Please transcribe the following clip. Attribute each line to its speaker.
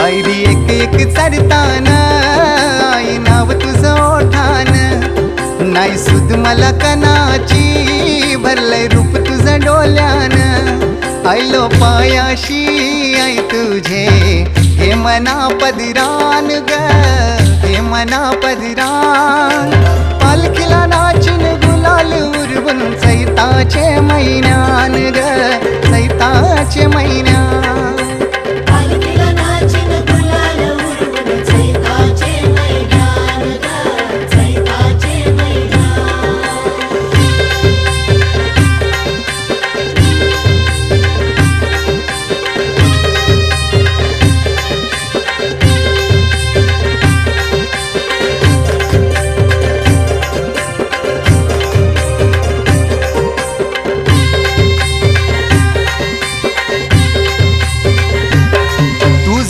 Speaker 1: आयरी एक एक चढतान आई नाव तुझं ओठान नाही सुद मला कणाची भरलंय रूप तुझं डोल्यान आयलो पायाशी आई तुझे हे मना पदिरान ग हे मना पदिरान पालखीला नाचिन गुलाल उरवून चैताचे महिन्यान ग चैताचे महिन्यान